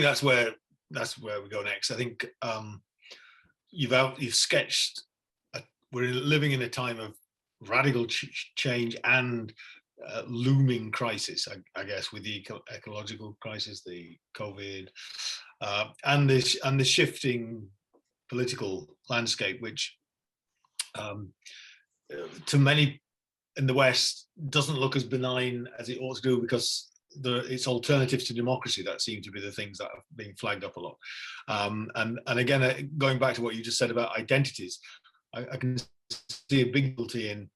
that's where we go next. I think you've sketched. We're living in a time of radical change and looming crisis, I guess, with the ecological crisis, the COVID, and the shifting political landscape, which to many in the West doesn't look as benign as it ought to do, because it's alternatives to democracy that seem to be the things that are being flagged up a lot. And again, going back to what you just said about identities, I can see a big difficulty in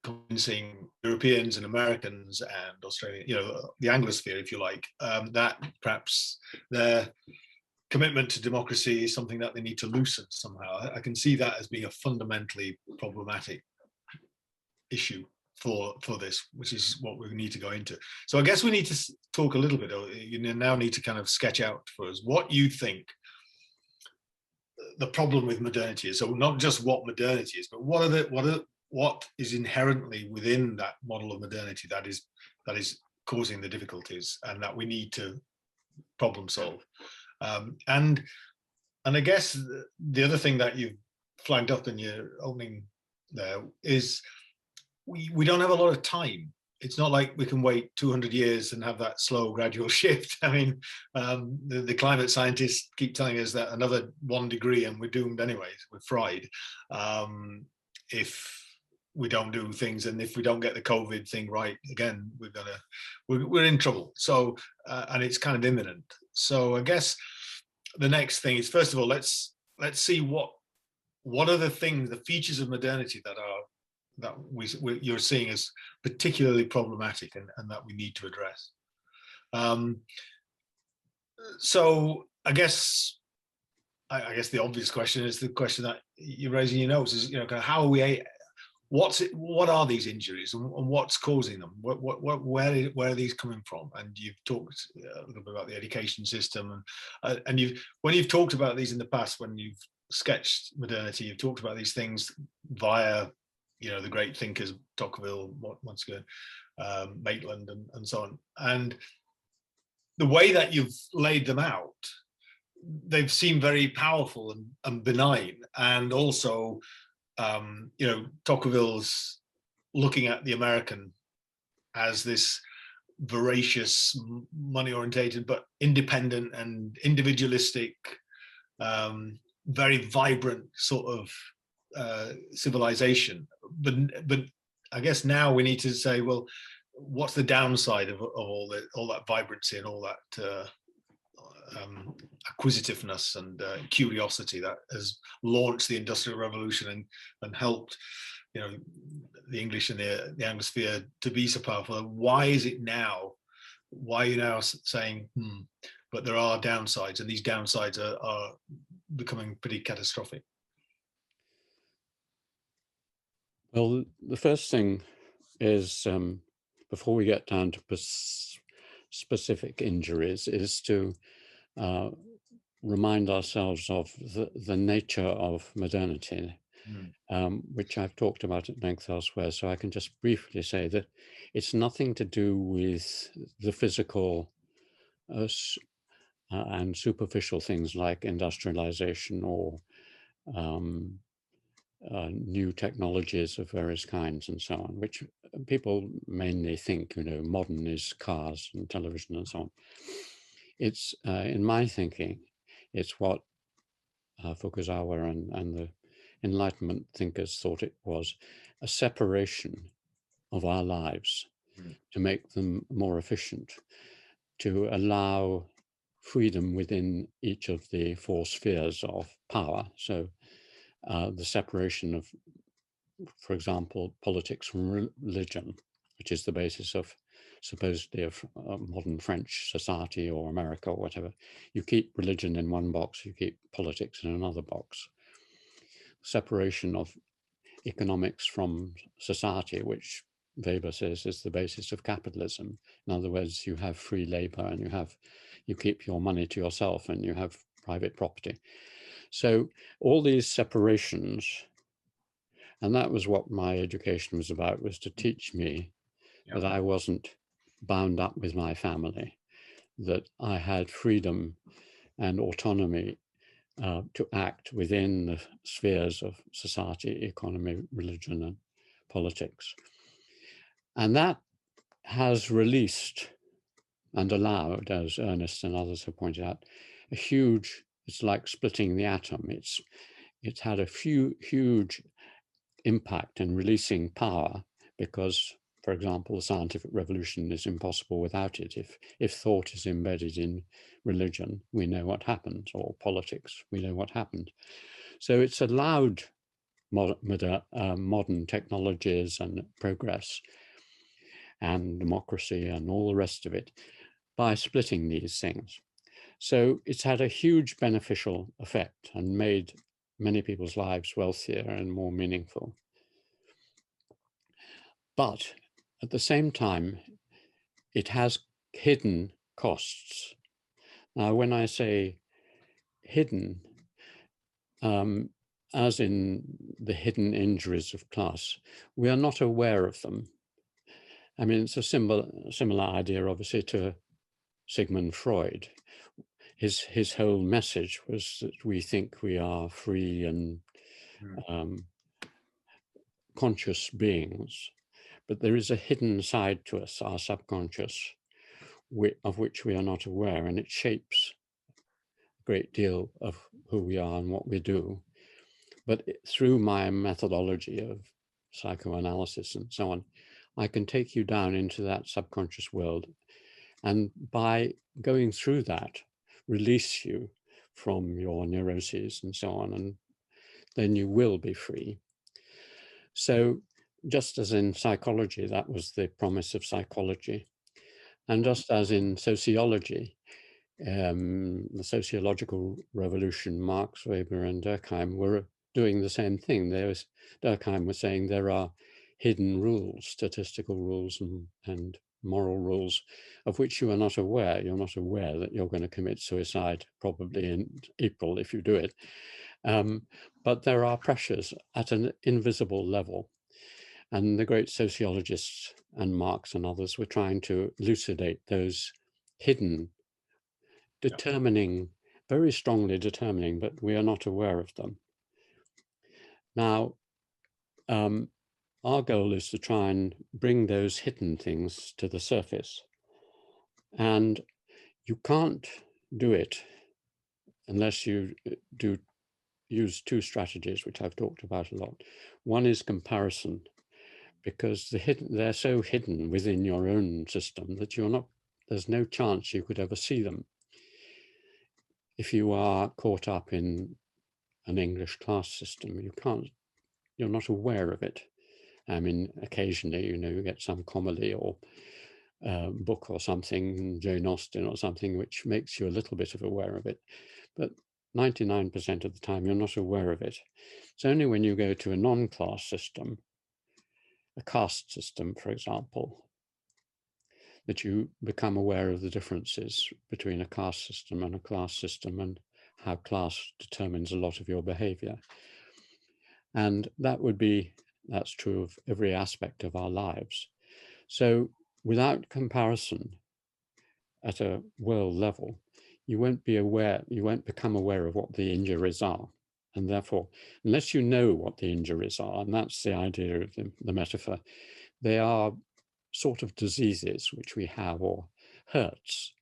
convincing Europeans and Americans and Australian, the Anglosphere, if you like, that perhaps their commitment to democracy is something that they need to loosen somehow. I can see that as being a fundamentally problematic issue for this, which is what we need to go into. So I guess we need to talk a little bit. You now need to kind of sketch out for us what you think the problem with modernity is. So not just what modernity is, but what is inherently within that model of modernity that is causing the difficulties, and that we need to problem solve. And I guess the other thing that you've flagged up in your opening there is we don't have a lot of time. It's not like we can wait 200 years and have that slow, gradual shift. I mean, the climate scientists keep telling us that another 1 degree and we're doomed anyways. We're fried if we don't do things, and if we don't get the COVID thing right again, we're in trouble. So and it's kind of imminent. So I guess the next thing is, first of all, let's see what are the things, the features of modernity that you're seeing as particularly problematic and that we need to address. So I guess the obvious question is the question that you're raising your notes is, kind of how are we? What are these injuries and what's causing them? Where are these coming from? And you've talked a little bit about the education system, and when you've talked about these in the past, when you've sketched modernity, you've talked about these things via the great thinkers, Tocqueville, Montesquieu, Maitland, and so on. And the way that you've laid them out, they've seemed very powerful and benign, and also Tocqueville's looking at the American as this voracious, money-orientated, but independent and individualistic, very vibrant sort of civilization. But I guess now we need to say, well, what's the downside of all that vibrancy and all that acquisitiveness and curiosity that has launched the Industrial Revolution and helped the English and the Anglosphere to be so powerful? Why is it now? Why are you now saying but there are downsides, and these downsides are becoming pretty catastrophic? Well, the first thing is, before we get down to specific injuries, is to remind ourselves of the nature of modernity, which I've talked about at length elsewhere. So I can just briefly say that it's nothing to do with the physical and superficial things like industrialization or new technologies of various kinds and so on, which people mainly think, modern is cars and television and so on. It's, in my thinking, it's what Fukuzawa and the Enlightenment thinkers thought it was: a separation of our lives to make them more efficient, to allow freedom within each of the four spheres of power. So the separation of, for example, politics from religion, which is the basis of supposedly of modern French society or America or whatever. You keep religion in one box, you keep politics in another box. Separation of economics from society, which Weber says is the basis of capitalism. In other words, you have free labor and you keep your money to yourself and you have private property. So all these separations, and that was what my education was about, was to teach me that I wasn't bound up with my family, that I had freedom and autonomy to act within the spheres of society, economy, religion, and politics. And that has released and allowed, as Ernest and others have pointed out, a huge, it's like splitting the atom. It's had a huge impact in releasing power because, for example, the scientific revolution is impossible without it. If thought is embedded in religion, we know what happens, or politics, we know what happened. So it's allowed modern technologies and progress and democracy and all the rest of it by splitting these things. So it's had a huge beneficial effect and made many people's lives wealthier and more meaningful. But at the same time, it has hidden costs. Now, when I say hidden, as in the hidden injuries of class, we are not aware of them. I mean, it's a similar idea, obviously, to Sigmund Freud. His whole message was that we think we are free and conscious beings, but there is a hidden side to us, our subconscious, of which we are not aware, and it shapes a great deal of who we are and what we do. But through my methodology of psychoanalysis and so on, I can take you down into that subconscious world, and by going through that, release you from your neuroses and so on, and then you will be free. So just as in psychology, that was the promise of psychology. And just as in sociology, the sociological revolution, Marx, Weber, and Durkheim were doing the same thing. Durkheim was saying there are hidden rules, statistical rules and moral rules, of which you are not aware. You're not aware that you're going to commit suicide probably in April if you do it. But there are pressures at an invisible level. And the great sociologists and Marx and others were trying to elucidate those hidden, very strongly determining, but we are not aware of them. Now, our goal is to try and bring those hidden things to the surface. And you can't do it unless you use two strategies, which I've talked about a lot. One is comparison, because they're so hidden within your own system that there's no chance you could ever see them. If you are caught up in an English class system, you're not aware of it. I mean, occasionally, you get some comedy or book or something, Jane Austen or something, which makes you a little bit of aware of it. But 99% of the time, you're not aware of it. It's only when you go to a non-class system, a caste system, for example, that you become aware of the differences between a caste system and a class system and how class determines a lot of your behavior. And that's true of every aspect of our lives. So without comparison at a world level, you won't become aware of what the injuries are. And therefore, unless you know what the injuries are, and that's the idea of the metaphor, they are sort of diseases which we have, or hurts.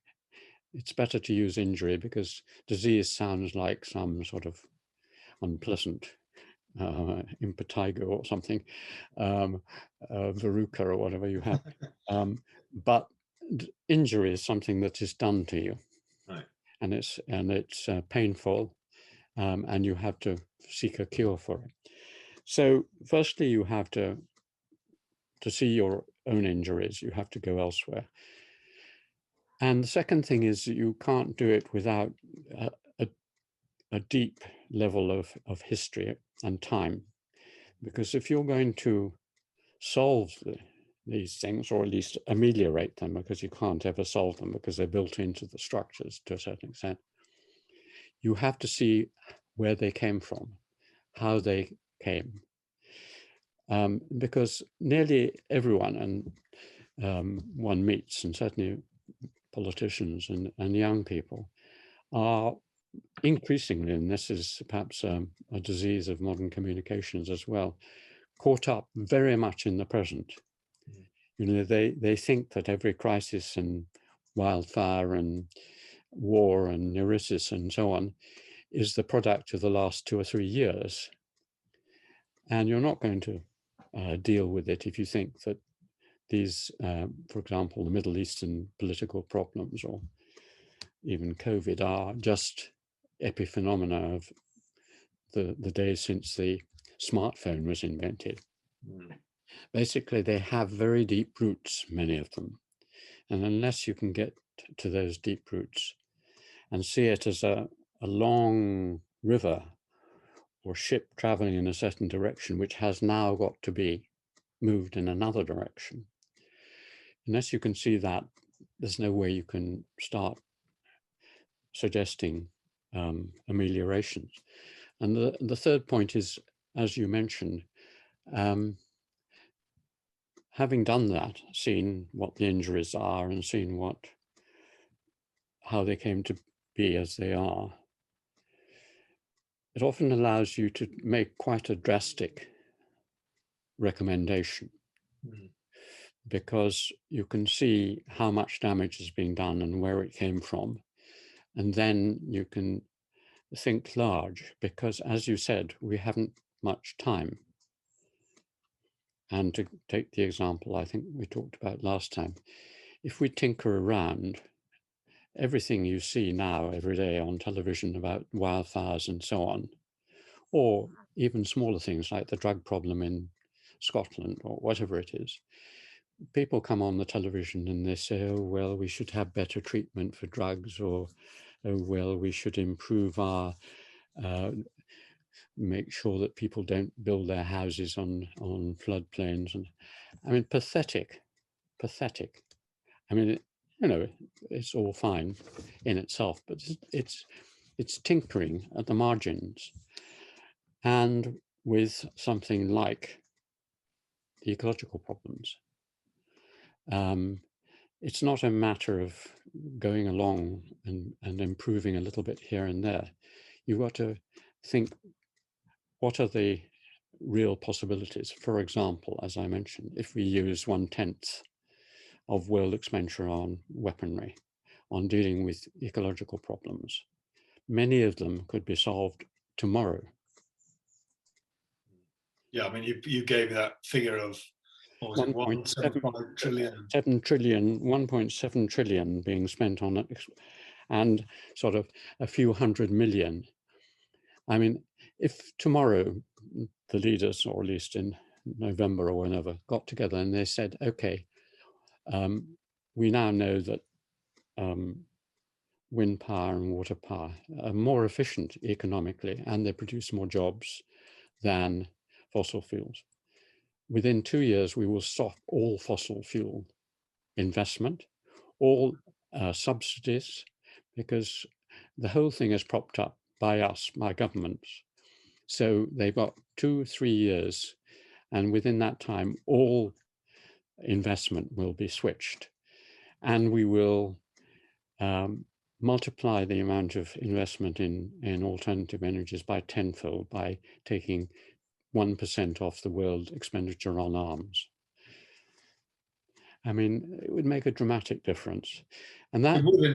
It's better to use injury because disease sounds like some sort of unpleasant impetigo or something, verruca or whatever you have. But injury is something that is done to you, right. and it's painful, and you have to seek a cure for it. So firstly, you have to see your own injuries, you have to go elsewhere. And the second thing is that you can't do it without a deep level of history and time. Because if you're going to solve these things, or at least ameliorate them, because you can't ever solve them because they're built into the structures to a certain extent, you have to see where they came from, how they came. Because nearly everyone one meets, and certainly politicians and young people are increasingly, and this is perhaps a disease of modern communications as well, caught up very much in the present. You know, they think that every crisis and wildfire and war and neurosis and so on is the product of the last 2 or 3 years. And you're not going to deal with it if you think that these, for example, the Middle Eastern political problems or even COVID are just epiphenomena of the days since the smartphone was invented. Basically, they have very deep roots, many of them. And unless you can get to those deep roots and see it as a long river or ship traveling in a certain direction, which has now got to be moved in another direction, unless you can see that, there's no way you can start suggesting ameliorations. And the third point is, as you mentioned, having done that, seen what the injuries are and seen how they came to be as they are, it often allows you to make quite a drastic recommendation, because you can see how much damage has been done and where it came from. And then you can think large, because as you said, we haven't much time. And to take the example I think we talked about last time, if we tinker around, everything you see now every day on television about wildfires and so on, or even smaller things like the drug problem in Scotland or whatever it is, people come on the television and they say, oh, well, we should have better treatment for drugs, or, oh, well, we should improve our, make sure that people don't build their houses on floodplains. And I mean, pathetic. I mean, you know, it's all fine in itself, but it's tinkering at the margins. And with something like the ecological problems, it's not a matter of going along and improving a little bit here and there. You've got to think, what are the real possibilities? For example, as I mentioned, if we use 1/10 of world expenditure on weaponry, on dealing with ecological problems, many of them could be solved tomorrow. Yeah, I mean, you gave that figure of, what was it, 1.75 trillion? 1.7 trillion being spent on it, and sort of a few hundred million. I mean, if tomorrow the leaders, or at least in November or whenever, got together and they said, okay, we now know that wind power and water power are more efficient economically, and they produce more jobs than fossil fuels. Within 2 years, we will stop all fossil fuel investment, all subsidies, because the whole thing is propped up by us, by governments. So they've got 2-3 years, and within that time, all investment will be switched, and we will multiply the amount of investment in alternative energies by tenfold by taking 1% off the world expenditure on arms. I mean, it would make a dramatic difference. And that